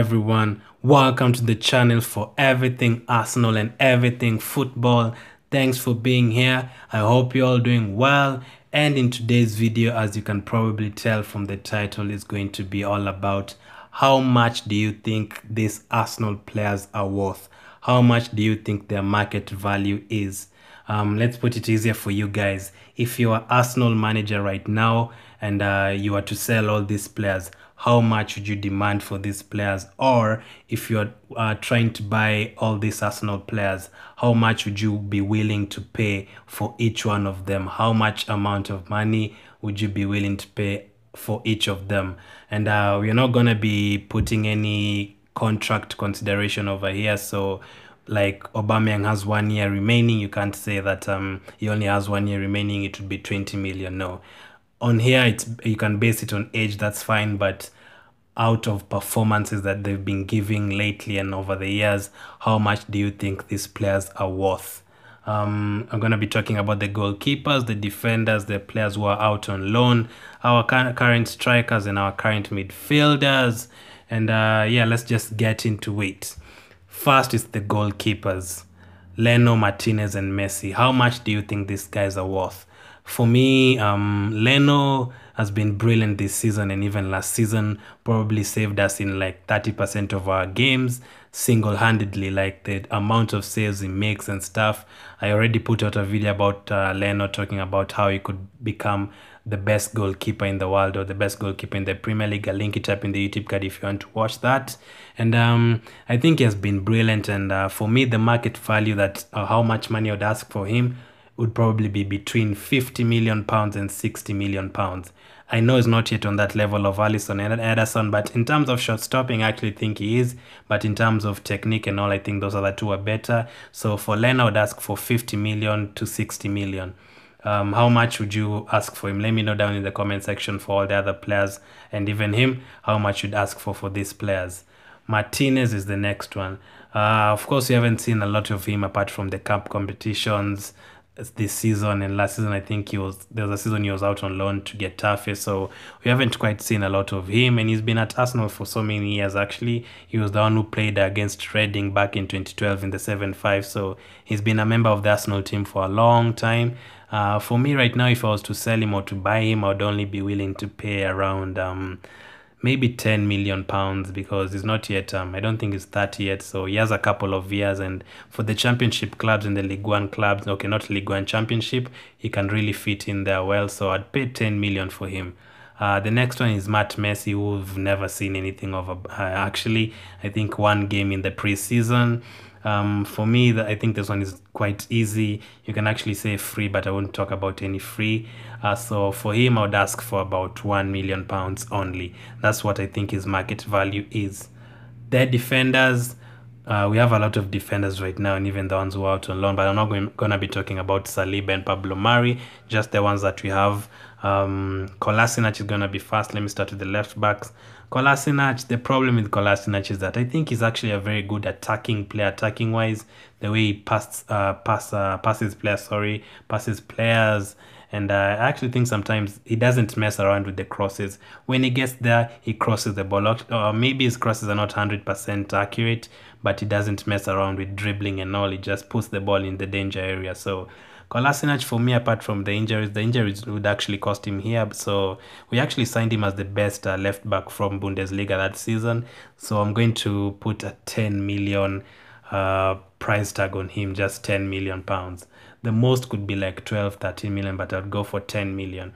everyone? Welcome to the channel for everything Arsenal and everything football. Thanks for being here. I hope you're all doing well. And in today's video, as you can probably tell from the title, is going to be all about how much do you think these Arsenal players are worth? How much do you think their market value is? Let's put it easier for you guys. If you're Arsenal manager right now and you are to sell all these players, how much would you demand for these players? Or if you're trying to buy all these Arsenal players, how much would you be willing to pay for each one of them? How much amount of money would you be willing to pay for each of them? And we're not going to be putting any contract consideration over here. So like Aubameyang has 1 year remaining, you can't say that he only has 1 year remaining, it would be 20 million. No. On here, you can base it on age, that's fine, but out of performances that they've been giving lately and over the years, how much do you think these players are worth? I'm going to be talking about the goalkeepers, the defenders, the players who are out on loan, our current strikers and our current midfielders. And yeah, let's just get into it. First is the goalkeepers, Leno, Martinez and Messi. How much do you think these guys are worth? For me, Leno has been brilliant this season, and even last season probably saved us in like 30% of our games single-handedly, like the amount of saves he makes and stuff. I already put out a video about Leno talking about how he could become the best goalkeeper in the world or the best goalkeeper in the Premier League. I'll link it up in the YouTube card if you want to watch that. And I think he has been brilliant, and for me the market value, that how much money I would ask for him, would probably be between 50 million pounds and 60 million pounds. I know it's not yet on that level of Alisson and Ederson, but in terms of shot stopping, I actually think he is. But in terms of technique and all, I think those other two are better. So for Leno, I would ask for 50 million to 60 million. How much would you ask for him? Let me know down in the comment section for all the other players, and even him, how much you'd ask for these players. Martinez is the next one. Of course, we haven't seen a lot of him apart from the cup competitions this season, and last season I think there was a season he was out on loan to Getafe, so we haven't quite seen a lot of him, and he's been at Arsenal for so many years. Actually, he was the one who played against Reading back in 2012 in the 7-5, so he's been a member of the Arsenal team for a long time. For me right now, if I was to sell him or to buy him, I would only be willing to pay around maybe 10 million pounds, because he's not yet I don't think he's 30 yet, so he has a couple of years, and for the championship clubs and the League One clubs, okay, not League One, championship, he can really fit in there well, so I'd pay 10 million for him. The next one is Matt Messi, who we've never seen anything of. Actually, I think one game in the preseason. For me, I think this one is quite easy. You can actually say free, but I won't talk about any free. So for him, I would ask for about 1 million pounds only. That's what I think his market value is. Their defenders, we have a lot of defenders right now, and even the ones who are out on loan, but I'm not going to be talking about Saliba and Pablo Mari, just the ones that we have. Kolasinac is going to be first. Let me start with the left backs. Kolasinac, the problem with Kolasinac is that I think he's actually a very good attacking player, attacking wise, the way he passes players, and I actually think sometimes he doesn't mess around with the crosses. When he gets there, he crosses the ball, or maybe his crosses are not 100% accurate, but he doesn't mess around with dribbling and all. He just puts the ball in the danger area. So Kolasinac, for me, apart from the injuries would actually cost him here. So we actually signed him as the best left back from Bundesliga that season. So I'm going to put a 10 million price tag on him, just 10 million pounds. The most could be like 12, 13 million, but I'd go for 10 million.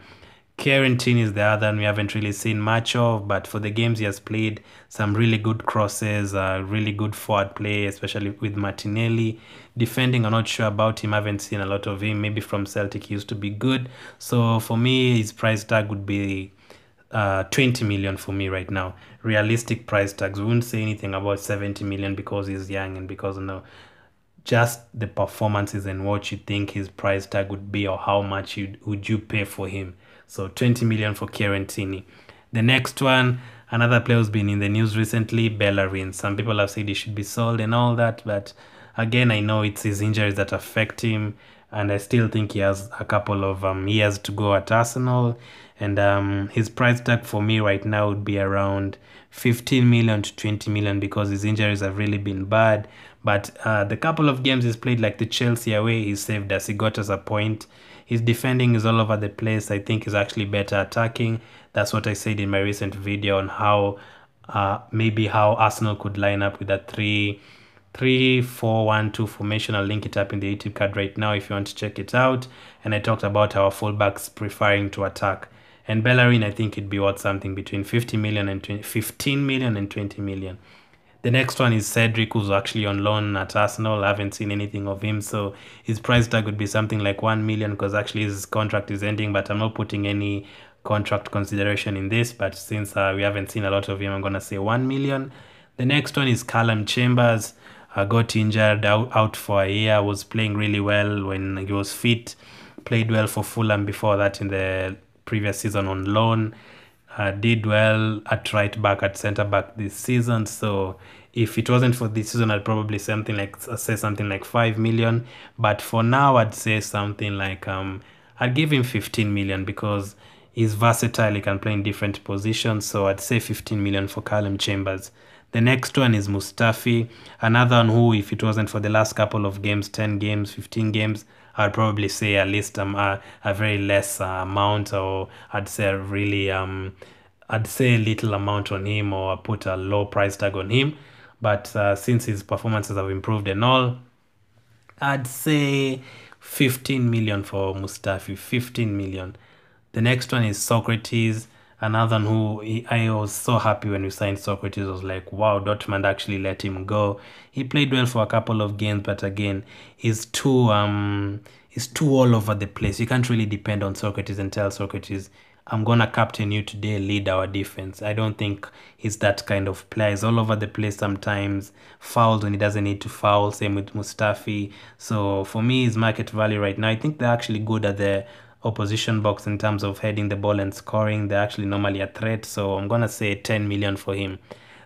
Kieran Tierney is the other one we haven't really seen much of, but for the games he has played, some really good crosses, really good forward play, especially with Martinelli. Defending, I'm not sure about him. I haven't seen a lot of him. Maybe from Celtic he used to be good. So for me, his price tag would be 20 million for me right now. Realistic price tags. We wouldn't say anything about 70 million because he's young and because just the performances and what you think his price tag would be, or how much would you pay for him. So 20 million for Kieran Tierney. The next one, another player who's been in the news recently, Bellerin. Some people have said he should be sold and all that, but again, I know it's his injuries that affect him, and I still think he has a couple of years to go at Arsenal. And his price tag for me right now would be around 15 million to 20 million because his injuries have really been bad. But the couple of games he's played, like the Chelsea away, he saved us. He got us a point. His defending is all over the place. I think he's actually better attacking. That's what I said in my recent video on how maybe how Arsenal could line up with a 3-4-1-2 formation. I'll link it up in the YouTube card right now if you want to check it out. And I talked about our fullbacks preferring to attack. And Bellerin, I think it'd be worth something between 15 million and 20 million. The next one is Cedric, who's actually on loan at Arsenal. I haven't seen anything of him, so his price tag would be something like 1 million because actually his contract is ending, but I'm not putting any contract consideration in this. But since we haven't seen a lot of him, I'm going to say 1 million. The next one is Callum Chambers. Got injured, out for a year, was playing really well when he was fit, played well for Fulham before that in the previous season on loan. Did well at right back, at centre back this season. So if it wasn't for this season, I'd probably say something like 5 million. But for now, I'd say something like I'd give him 15 million because he's versatile. He can play in different positions. So I'd say 15 million for Callum Chambers. The next one is Mustafi, another one who, if it wasn't for the last couple of games, 10 games, 15 games, I'd probably say at least a very less amount, or I'd say really I'd say a little amount on him, or put a low price tag on him. But since his performances have improved and all, I'd say 15 million for Mustafi. 15 million. The next one is Socrates, another one who I was so happy when we signed Socrates. I was like, wow, Dortmund actually let him go. He played well for a couple of games, but again, he's too all over the place. You can't really depend on Socrates and tell Socrates, I'm gonna captain you today, lead our defense. I don't think he's that kind of player. He's all over the place sometimes, fouls when he doesn't need to foul. Same with Mustafi. So for me, his market value right now, I think they're actually good at the opposition box in terms of heading the ball and scoring. They're actually normally a threat, so I'm gonna say 10 million for him.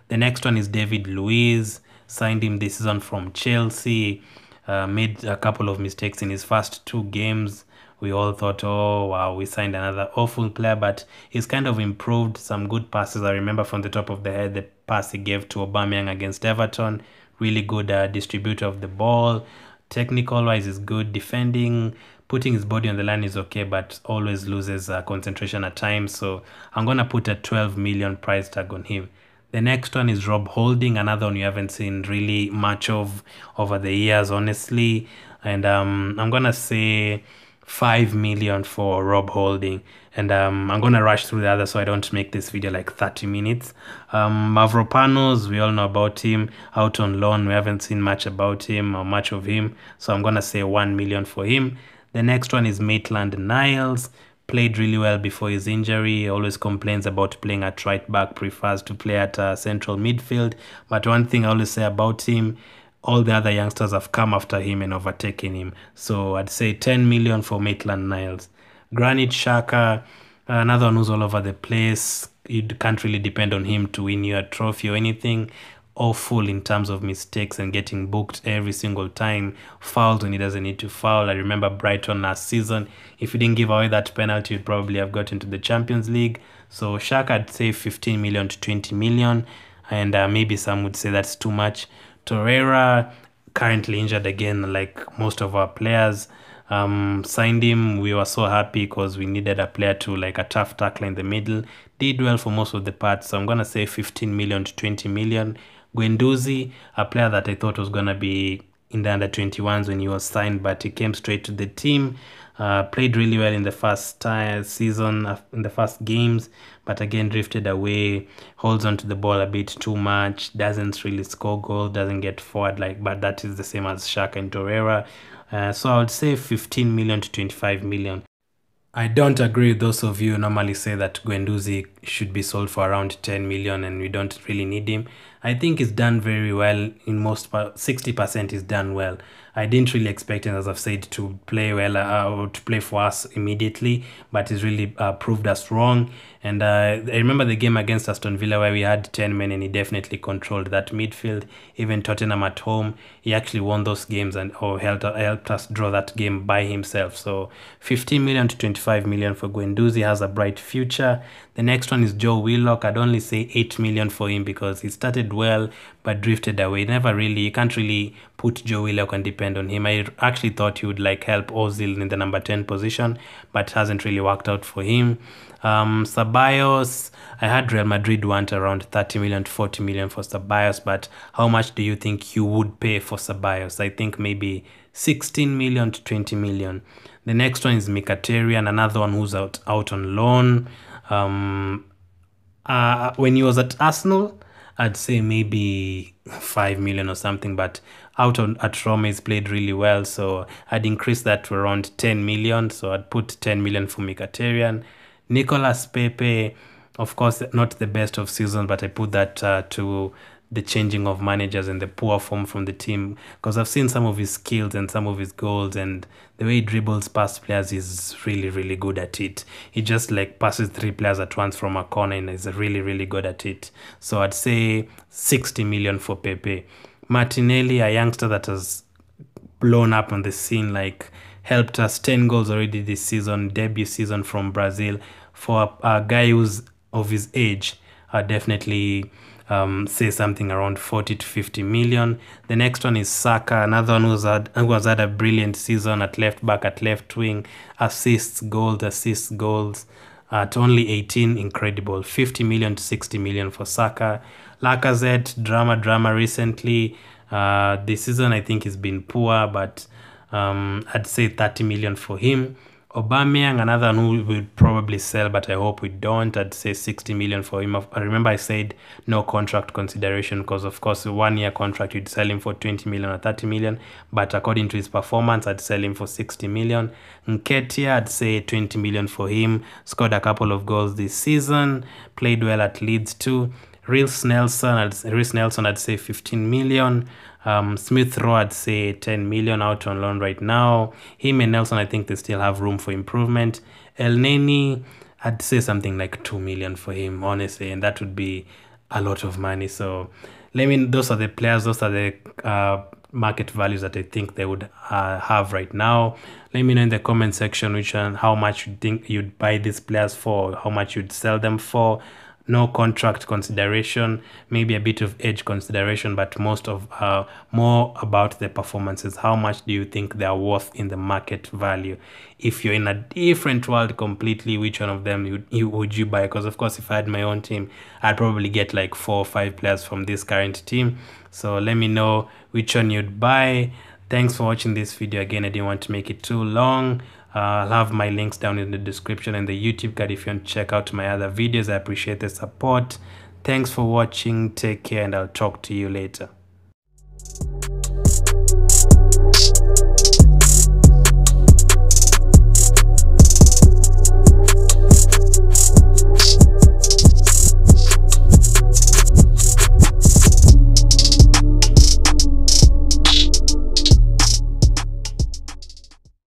The next one is David Luiz. Signed him this season from Chelsea. Made a couple of mistakes in his first 2 games. We all thought, oh wow, we signed another awful player, but he's kind of improved. Some good passes. I remember from the top of the head the pass he gave to Aubameyang against Everton. Really good distributor of the ball. Technical wise is good. Defending, putting his body on the line is okay, but always loses concentration at times. So I'm gonna put a 12 million price tag on him. The next one is Rob Holding, another one you haven't seen really much of over the years, honestly. And I'm gonna say 5 million for Rob Holding. And I'm gonna rush through the others so I don't make this video like 30 minutes. Mavropanos, we all know about him, out on loan. We haven't seen much about him or much of him, so I'm gonna say 1 million for him. The next one is Maitland-Niles. Played really well before his injury. Always complains about playing at right back, prefers to play at central midfield. But one thing I always say about him, all the other youngsters have come after him and overtaken him. So I'd say 10 million for Maitland-Niles. Granit Xhaka, another one who's all over the place. You can't really depend on him to win you a trophy or anything. Awful in terms of mistakes and getting booked every single time. Fouls when he doesn't need to foul. I remember Brighton last season. If he didn't give away that penalty, you'd probably have got into the Champions League. So Xhaka, I'd say 15 million to 20 million. And maybe some would say that's too much. Torreira, currently injured again, like most of our players. Signed him. We were so happy because we needed a player to like a tough tackler in the middle. Did well for most of the parts. So I'm going to say 15 million to 20 million. Guendouzi, a player that I thought was going to be in the under-21s when he was signed, but he came straight to the team. Played really well in the first season, in the first games, but again drifted away, holds onto the ball a bit too much, doesn't really score goals, doesn't get forward, but that is the same as Xhaka and Torreira. So I would say 15 million to 25 million. I don't agree with those of you who normally say that Guendouzi should be sold for around 10 million and we don't really need him. I think he's done very well in most 60% he's done well. I didn't really expect him, as I've said, to play well or to play for us immediately, but he's really proved us wrong. And I remember the game against Aston Villa where we had 10 men and he definitely controlled that midfield. Even Tottenham at home, he actually won those games and helped us draw that game by himself. So 15 million to 25 million for Guendouzi, has a bright future. The next one is Joe Willock. I'd only say 8 million for him because he started well but drifted away. You can't really put Joe Willock and depend on him. I actually thought he would like help Ozil in the number 10 position, but hasn't really worked out for him. Ceballos, I had Real Madrid want around 30 million to 40 million for Ceballos, but how much do you think you would pay for Ceballos? I think maybe 16 million to 20 million. The next one is Mkhitaryan, another one who's out on loan. When he was at Arsenal, I'd say maybe 5 million or something, but at Roma he's played really well, so I'd increase that to around 10 million. So I'd put 10 million for Mkhitaryan. Nicolas Pepe, of course, not the best of seasons, but I put that to the changing of managers and the poor form from the team, because I've seen some of his skills and some of his goals, and the way he dribbles past players is really, really good at it. He just like passes 3 players at once from a corner and is really, really good at it. So I'd say 60 million for Pepe. Martinelli, a youngster that has blown up on the scene, like helped us 10 goals already this season, debut season from Brazil. For a guy who's of his age, I definitely say something around 40 to 50 million. The next one is Saka, another one who has had a brilliant season at left back, at left wing, assists, goals. At only 18, incredible. 50 million to 60 million for Saka. Lacazette, drama recently. This season I think he's been poor, but I'd say 30 million for him. Aubameyang, another one who will probably sell, but I hope we don't. I'd say 60 million for him. I remember I said no contract consideration because, of course, a 1-year contract, you'd sell him for 20 million or 30 million. But according to his performance, I'd sell him for 60 million. Nketiah, I'd say 20 million for him. Scored a couple of goals this season. Played well at Leeds too. Reece Nelson, I'd say 15 million. Smith Rowe, I'd say 10 million, out on loan right now. Him and Nelson, I think they still have room for improvement. El Neni, I'd say something like 2 million for him, honestly, and that would be a lot of money. So those are the players, those are the market values that I think they would have right now. Let me know in the comment section how much you think you'd buy these players for, how much you'd sell them for. No contract consideration, maybe a bit of age consideration, but more about the performances. How much do you think they are worth in the market value? If you're in a different world completely, which one of them would you buy? Because of course, if I had my own team, I'd probably get like 4 or 5 players from this current team. So let me know which one you'd buy. Thanks for watching this video. Again, I didn't want to make it too long. I'll have my links down in the description and the YouTube card if you want to check out my other videos. I appreciate the support. Thanks for watching. Take care, and I'll talk to you later.